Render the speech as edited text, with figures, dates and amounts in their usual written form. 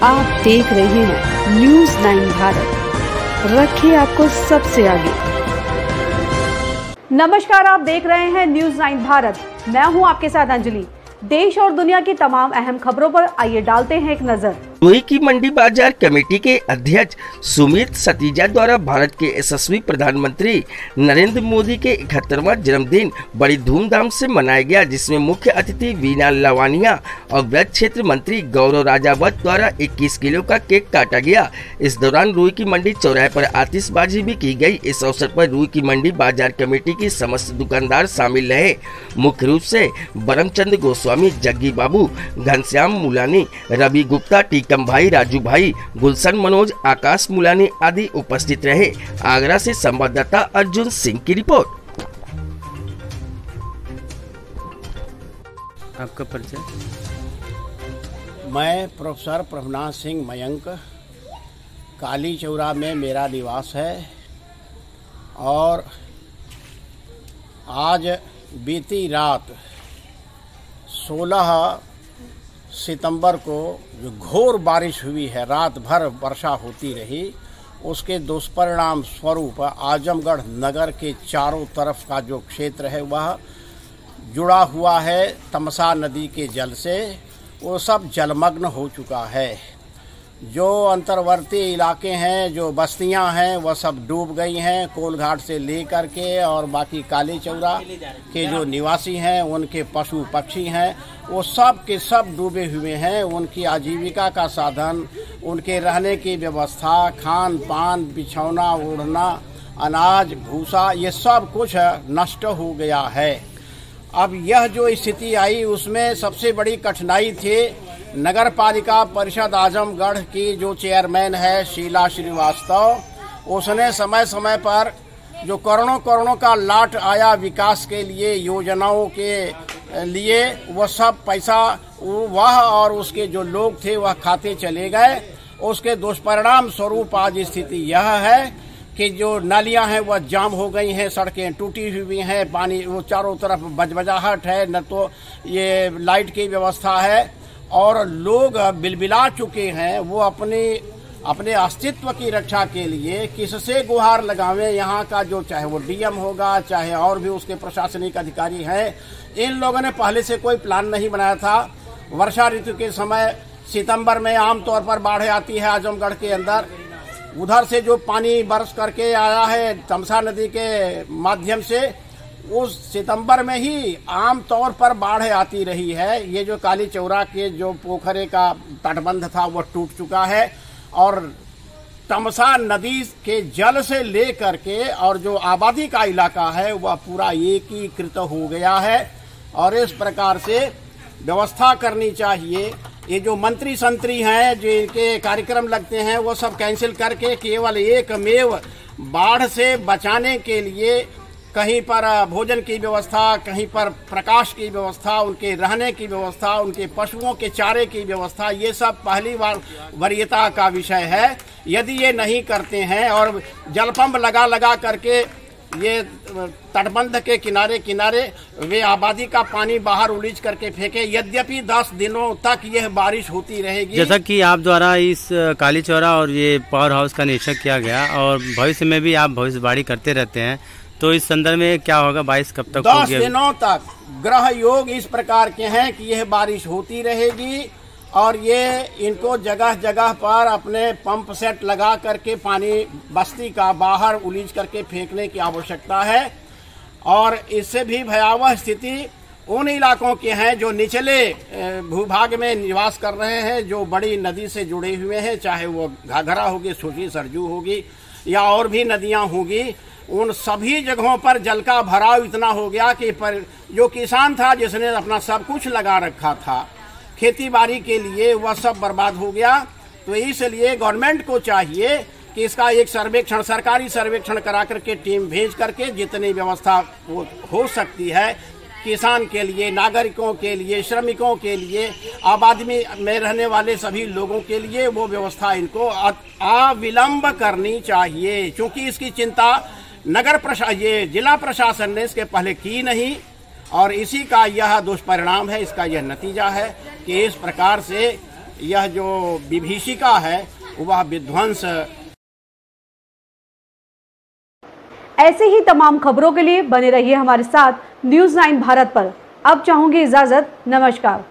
आप देख रहे हैं न्यूज़ 9 भारत, रखिए आपको सबसे आगे। नमस्कार, आप देख रहे हैं न्यूज़ 9 भारत। मैं हूं आपके साथ अंजलि। देश और दुनिया की तमाम अहम खबरों पर आइए डालते हैं एक नजर। रुई की मंडी बाजार कमेटी के अध्यक्ष सुमित सतीजा द्वारा भारत के यशस्वी प्रधानमंत्री नरेंद्र मोदी के 71वां जन्मदिन बड़ी धूमधाम से मनाया गया, जिसमें मुख्य अतिथि वीना लवानिया और ब्रज क्षेत्र मंत्री गौरव राजावत द्वारा 21 किलो का केक काटा गया। इस दौरान रुई की मंडी चौराहे पर आतिशबाजी भी की गई। इस अवसर पर रुई की मंडी बाजार कमेटी की समस्त दुकानदार शामिल रहे। मुख्य रूप से बरमचंद गोस्वामी, जग्गी बाबू, घनश्याम मुलानी, रवि गुप्ता, टीकम भाई, राजू भाई, गुलशन मनोज, आकाश मुलानी आदि उपस्थित रहे। आगरा से संवाददाता अर्जुन सिंह की रिपोर्ट। आपका परिचय? मैं प्रोफेसर प्रभुनाथ सिंह मयंक, काली चौरा में मेरा निवास है और आज बीती रात 16 सितंबर को जो घोर बारिश हुई है, रात भर वर्षा होती रही, उसके दुष्परिणाम स्वरूप आजमगढ़ नगर के चारों तरफ का जो क्षेत्र है वह जुड़ा हुआ है तमसा नदी के जल से। वो सब जलमग्न हो चुका है। जो अंतर्वर्ती इलाके हैं, जो बस्तियां हैं, वह सब डूब गई हैं। कोलघाट से लेकर के और बाकी काली चौरा के जो निवासी हैं, उनके पशु पक्षी हैं, वो सब के सब डूबे हुए हैं। उनकी आजीविका का साधन, उनके रहने की व्यवस्था, खान पान, बिछौना ओढ़ना, अनाज भूसा, ये सब कुछ नष्ट हो गया है। अब यह जो स्थिति आई, उसमें सबसे बड़ी कठिनाई थी नगर पालिका परिषद आजमगढ़ की जो चेयरमैन है शीला श्रीवास्तव, उसने समय समय पर जो करोड़ों का लाट आया विकास के लिए, योजनाओं के लिए, वह सब पैसा वह और उसके जो लोग थे वह खाते चले गए। उसके दुष्परिणाम स्वरूप आज स्थिति यह है कि जो नालियां हैं वह जाम हो गई हैं, सड़कें टूटी हुई हैं, पानी वो चारों तरफ बजबजाहट है, न तो ये लाइट की व्यवस्था है और लोग बिलबिला चुके हैं। वो अपने अस्तित्व की रक्षा के लिए किससे गुहार लगावे। यहाँ का जो चाहे वो डीएम होगा, चाहे और भी उसके प्रशासनिक अधिकारी हैं, इन लोगों ने पहले से कोई प्लान नहीं बनाया था। वर्षा ऋतु के समय सितंबर में आमतौर पर बाढ़ आती है आजमगढ़ के अंदर। उधर से जो पानी बरस करके आया है तमसा नदी के माध्यम से, उस सितंबर में ही आम तौर पर बाढ़ आती रही है। ये जो काली चौरा के जो पोखरे का तटबंध था वह टूट चुका है और तमसा नदी के जल से लेकर के और जो आबादी का इलाका है वह पूरा एकीकृत हो गया है। और इस प्रकार से व्यवस्था करनी चाहिए। ये जो मंत्री संतरी हैं, जिनके कार्यक्रम लगते हैं, वो सब कैंसिल करके केवल एकमेव बाढ़ से बचाने के लिए कहीं पर भोजन की व्यवस्था, कहीं पर प्रकाश की व्यवस्था, उनके रहने की व्यवस्था, उनके पशुओं के चारे की व्यवस्था, ये सब पहली बार वरीयता का विषय है। यदि ये नहीं करते हैं और जलपंप लगा करके ये तटबंध के किनारे वे आबादी का पानी बाहर उलीच करके फेंके, यद्यपि 10 दिनों तक यह बारिश होती रहेगी। जैसा कि आप द्वारा इस काली चौरा और ये पावर हाउस का निरीक्षण किया गया और भविष्य में भी आप भविष्यवाणी करते रहते हैं, तो इस संदर्भ में क्या होगा? बारिश कब तक होगी? 10 दिनों तक ग्रह योग इस प्रकार के हैं कि यह बारिश होती रहेगी और ये इनको जगह जगह पर अपने पंप सेट लगा करके पानी बस्ती का बाहर उलीच करके फेंकने की आवश्यकता है। और इससे भी भयावह स्थिति उन इलाकों के हैं जो निचले भूभाग में निवास कर रहे हैं, जो बड़ी नदी से जुड़े हुए हैं, चाहे वो घाघरा होगी, छोटी सरजू होगी या और भी नदियां होगी। उन सभी जगहों पर जल का भराव इतना हो गया कि पर जो किसान था, जिसने अपना सब कुछ लगा रखा था खेती बाड़ी के लिए, वह सब बर्बाद हो गया। तो इसलिए गवर्नमेंट को चाहिए कि इसका एक सर्वेक्षण, सरकारी सर्वेक्षण करा करके टीम भेज करके जितनी व्यवस्था हो सकती है किसान के लिए, नागरिकों के लिए, श्रमिकों के लिए, आबादी में रहने वाले सभी लोगों के लिए वो व्यवस्था इनको अविलंब करनी चाहिए। क्योंकि इसकी चिंता ये जिला प्रशासन ने इसके पहले की नहीं और इसी का यह दुष्परिणाम है, इसका यह नतीजा है कि इस प्रकार से यह जो विभीषिका है वह विध्वंस। ऐसे ही तमाम खबरों के लिए बने रहिए हमारे साथ न्यूज़ 9 भारत पर। अब चाहूंगी इजाजत, नमस्कार।